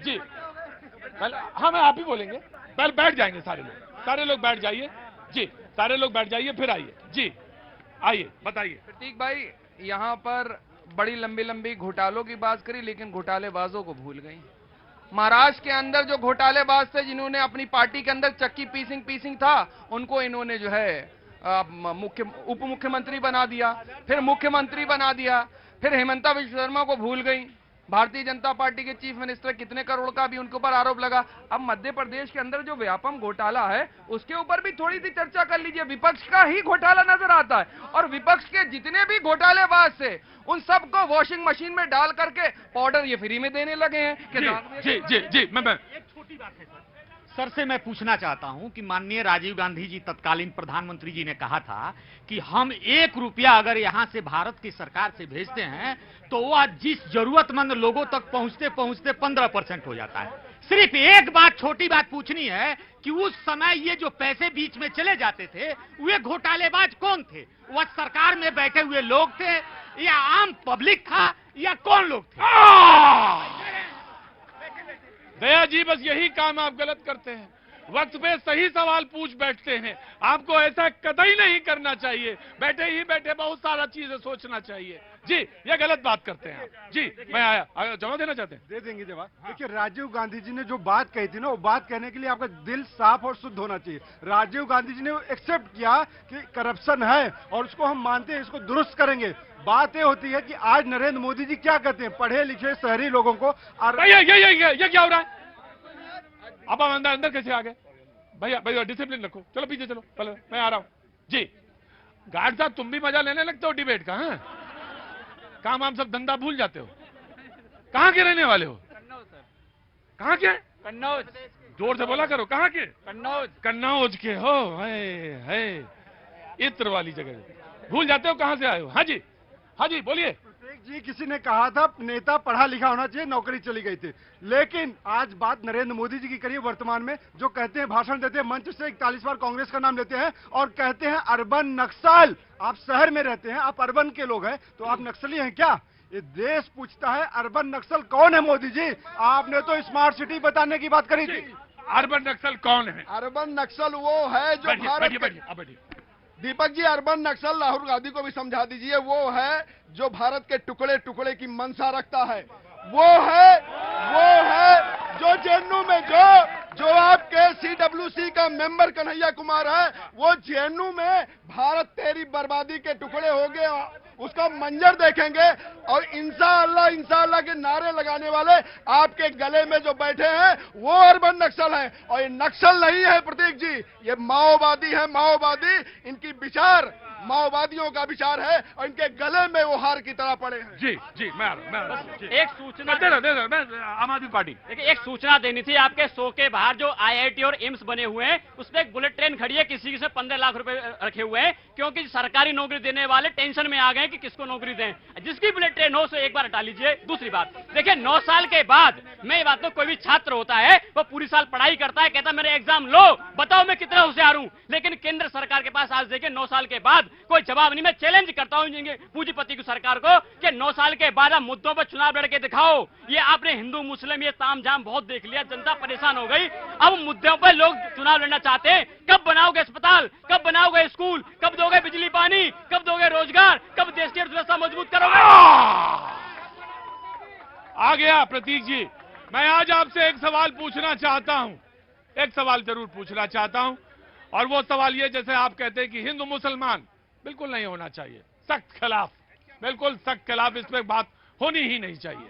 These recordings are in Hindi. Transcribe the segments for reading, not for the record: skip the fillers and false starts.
जी पहले हाँ, मैं आप ही बोलेंगे। पहले बैठ जाएंगे सारे लोग बैठ जाइए। जी, सारे लोग बैठ जाइए, फिर आइए। जी, आइए, बताइए। प्रतीक भाई, यहाँ पर बड़ी लंबी लंबी घोटालों की बात करी, लेकिन घोटालेबाजों को भूल गई। महाराष्ट्र के अंदर जो घोटालेबाज थे, जिन्होंने अपनी पार्टी के अंदर चक्की पीसिंग था, उनको इन्होंने जो है उप मुख्यमंत्री बना दिया, फिर मुख्यमंत्री बना दिया, फिर हेमंता विश्व शर्मा को भूल गई। भारतीय जनता पार्टी के चीफ मिनिस्टर, कितने करोड़ का भी उनके ऊपर आरोप लगा। अब मध्य प्रदेश के अंदर जो व्यापम घोटाला है, उसके ऊपर भी थोड़ी सी चर्चा कर लीजिए। विपक्ष का ही घोटाला नजर आता है, और विपक्ष के जितने भी घोटालेबाज थे, उन सबको वॉशिंग मशीन में डाल करके पाउडर ये फ्री में देने लगे हैं कि जी मैं एक छोटी बात है सर से मैं पूछना चाहता हूं कि माननीय राजीव गांधी जी, तत्कालीन प्रधानमंत्री जी ने कहा था कि हम 1 रुपया अगर यहां से भारत की सरकार से भेजते हैं तो वह जिस जरूरतमंद लोगों तक पहुंचते पहुंचते 15% हो जाता है। सिर्फ एक बात, छोटी बात पूछनी है कि उस समय ये जो पैसे बीच में चले जाते थे, वे घोटालेबाज कौन थे? वह सरकार में बैठे हुए लोग थे, या आम पब्लिक था, या कौन लोग थे? दया जी, बस यही काम आप गलत करते हैं। वक्त पे सही सवाल पूछ बैठते हैं। आपको ऐसा कतई नहीं करना चाहिए। बैठे ही बैठे बहुत सारा चीजें सोचना चाहिए। जी, ये गलत बात करते हैं आप। जी, मैं आया जवाब देना चाहते हैं? दे देंगे जवाब। देखिए, राजीव गांधी जी ने जो बात कही थी ना, वो बात कहने के लिए आपका दिल साफ और शुद्ध होना चाहिए। राजीव गांधी जी ने एक्सेप्ट किया कि करप्शन है और उसको हम मानते हैं, इसको दुरुस्त करेंगे। बात ये होती है कि आज नरेंद्र मोदी जी क्या कहते हैं पढ़े लिखे शहरी लोगों को। ये क्या हो रहा है? अब हम अंदर कैसे आ गए? भैया डिसिप्लिन रखो। चलो पीछे चलो, पहले मैं आ रहा हूं। जी, गार्ड साहब, तुम भी मजा लेने लगते हो डिबेट का? हाँ, काम हम सब धंधा भूल जाते हो। कहाँ के रहने वाले हो? कन्नौज सर। कहाँ के? कन्नौज। जोर से बोला करो। कहाँ के? कन्नौज। कन्नौज के हो? है इत्र वाली जगह भूल जाते हो। कहाँ से आए हो? हाँ जी, हाँ जी, बोलिए। जी, किसी ने कहा था नेता पढ़ा लिखा होना चाहिए, नौकरी चली गई थी। लेकिन आज बात नरेंद्र मोदी जी की करिए। वर्तमान में जो कहते हैं, भाषण देते हैं, मंच से 41 बार कांग्रेस का नाम लेते हैं और कहते हैं अर्बन नक्सल। आप शहर में रहते हैं, आप अर्बन के लोग हैं, तो आप नक्सली हैं क्या? ये देश पूछता है अर्बन नक्सल कौन है मोदी जी? आपने तो स्मार्ट सिटी बताने की बात करी थी। अर्बन नक्सल कौन है? अर्बन नक्सल वो है जो बैठिए। दीपक जी, अर्बन नक्सल राहुल गांधी को भी समझा दीजिए। वो है जो भारत के टुकड़े टुकड़े की मंशा रखता है। वो है जो जेएनयू में जो आपके सीडब्ल्यूसी का मेंबर कन्हैया कुमार है, वो जेएनयू में भारत तेरी बर्बादी के टुकड़े हो गए, उसका मंजर देखेंगे। और इंशाअल्लाह के नारे लगाने वाले आपके गले में जो बैठे हैं, वो अर्बन नक्सल हैं। और ये नक्सल नहीं है प्रतीक जी, ये माओवादी है। माओवादी, इनकी विचार माओवादियों का विचार है और इनके गले में वो हार की तरह पड़े हैं। जी मैं आ रहा हूं। एक सूचना आम आदमी पार्टी, देखिए, एक सूचना देनी थी। आपके शो के बाहर जो आईआईटी और एम्स बने हुए हैं, उसमें एक बुलेट ट्रेन खड़ी है, किसी से 15 लाख रुपए रखे हुए हैं, क्योंकि सरकारी नौकरी देने वाले टेंशन में आ गए कि किसको नौकरी दें। जिसकी बुलेट ट्रेन हो, उसे एक बार हटा लीजिए। दूसरी बात, देखिए, 9 साल के बाद, मैं ये बात तो, कोई भी छात्र होता है, वो पूरी साल पढ़ाई करता है, कहता है मेरे एग्जाम लो, बताओ मैं कितना होशियार हूं। लेकिन केंद्र सरकार के पास आज देखिए 9 साल के बाद कोई जवाब नहीं। मैं चैलेंज करता हूं पूंजीपति की सरकार को कि 9 साल के बाद आप मुद्दों पर चुनाव लड़के दिखाओ। ये आपने हिंदू मुस्लिम ये तामझाम बहुत देख लिया, जनता परेशान हो गई। अब मुद्दों पर लोग चुनाव लड़ना चाहते हैं। कब बनाओगे अस्पताल, कब बनाओगे स्कूल, कब दोगे बिजली पानी, कब दोगे रोजगार, कब देश की अर्थव्यवस्था मजबूत करोगे? आ गया प्रतीक जी। मैं आज आपसे एक सवाल पूछना चाहता हूं, एक सवाल जरूर पूछना चाहता हूं, और वो सवाल ये, जैसे आप कहते हैं कि हिंदू मुसलमान बिल्कुल नहीं होना चाहिए, सख्त खिलाफ, बिल्कुल सख्त खिलाफ, इस पर बात होनी ही नहीं चाहिए।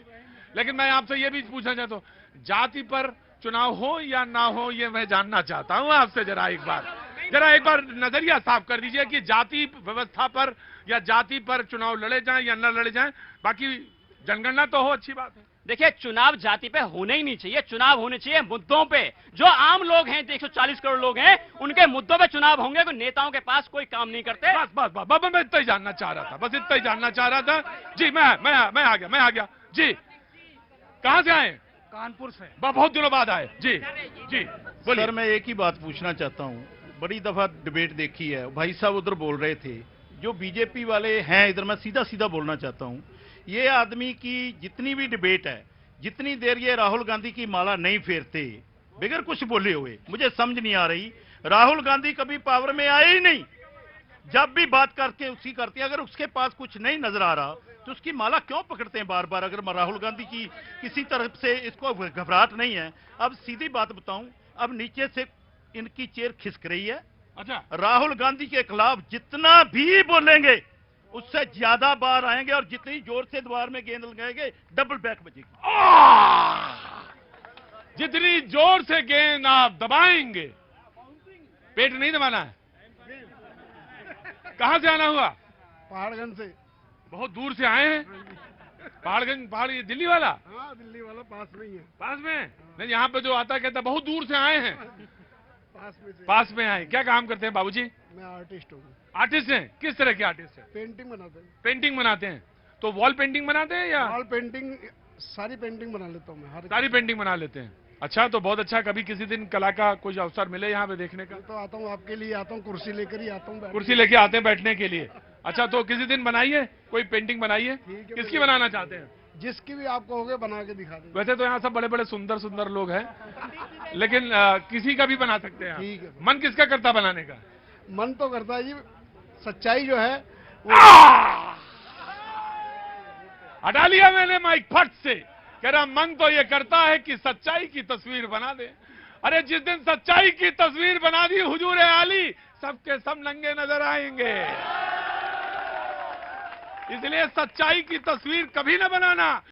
लेकिन मैं आपसे ये भी पूछना चाहता हूं, जाति पर चुनाव हो या ना हो, ये मैं जानना चाहता हूं आपसे। जरा एक बार नजरिया साफ कर दीजिए कि जाति व्यवस्था पर या जाति पर चुनाव लड़े जाएं या न लड़े जाएं। बाकी जनगणना तो हो, अच्छी बात है। देखिए, चुनाव जाति पे होने ही नहीं चाहिए, चुनाव होने चाहिए मुद्दों पे। जो आम लोग हैं, 140 करोड़ लोग हैं, उनके मुद्दों पे चुनाव होंगे। कोई नेताओं के पास कोई काम नहीं करते। बस मैं इतना ही जानना चाह रहा था, बस इतना ही जानना चाह रहा था। जी, मैं आ गया। जी, कहां से आए? कानपुर से। बहुत दिनों बाद आए। जी बोलिए। सर, मैं एक ही बात पूछना चाहता हूँ। बड़ी दफा डिबेट देखी है, भाई साहब उधर बोल रहे थे, जो बीजेपी वाले हैं इधर, मैं सीधा सीधा बोलना चाहता हूँ। ये आदमी की जितनी भी डिबेट है, जितनी देर ये राहुल गांधी की माला नहीं फेरते बगैर कुछ बोले हुए, मुझे समझ नहीं आ रही। राहुल गांधी कभी पावर में आए ही नहीं, जब भी बात करते हैं उसी करते हैं। अगर उसके पास कुछ नहीं नजर आ रहा तो उसकी माला क्यों पकड़ते हैं बार बार? अगर राहुल गांधी की किसी तरफ से इसको घबराहट नहीं है। अब सीधी बात बताऊं, अब नीचे से इनकी चेयर खिसक रही है। अच्छा, राहुल गांधी के खिलाफ जितना भी बोलेंगे उससे ज्यादा बार आएंगे, और जितनी जोर से द्वार में गेंद लगाएंगे डबल बैक बजेगी। जितनी जोर से गेंद आप दबाएंगे, पेट नहीं दबाना है। कहां से आना हुआ? पहाड़गंज से। बहुत दूर से आए हैं। पहाड़गंज, पहाड़ ये दिल्ली वाला? हाँ, दिल्ली वाला पास में ही है। पास में? नहीं, यहाँ पे जो आता है कहता है बहुत दूर से आए हैं। पास में आए। क्या काम करते हैं बाबूजी? मैं आर्टिस्ट हूँ। आर्टिस्ट हैं? किस तरह के आर्टिस्ट हैं? पेंटिंग बनाते हैं। पेंटिंग बनाते हैं। तो वॉल पेंटिंग बनाते हैं या? वॉल पेंटिंग, सारी पेंटिंग बना लेता हूँ मैं, हर सारी पेंटिंग बना लेते हैं। अच्छा, तो बहुत अच्छा। कभी किसी दिन कला का कुछ अवसर मिले यहाँ पे देखने का? तो आता हूँ, आपके लिए आता हूँ, कुर्सी लेकर ही आता हूँ। कुर्सी लेके आते हैं बैठने के लिए। अच्छा, तो किसी दिन बनाइए, कोई पेंटिंग बनाइए। ठीक है, किसकी बनाना चाहते हैं? जिसकी भी आपको होगे बना के दिखा देंगे। वैसे तो यहाँ सब बड़े बड़े सुंदर सुंदर लोग हैं, लेकिन किसी का भी बना सकते हैं। ठीक है। मन किसका करता बनाने का? मन तो करता है जी, सच्चाई जो है हटा लिया मैंने माइक फट से। कह रहा मन तो ये करता है कि सच्चाई की तस्वीर बना दे। अरे जिस दिन सच्चाई की तस्वीर बना दी हुजूर आली, सबके सब नंगे नजर आएंगे। इसलिए सच्चाई की तस्वीर कभी ना बनाना।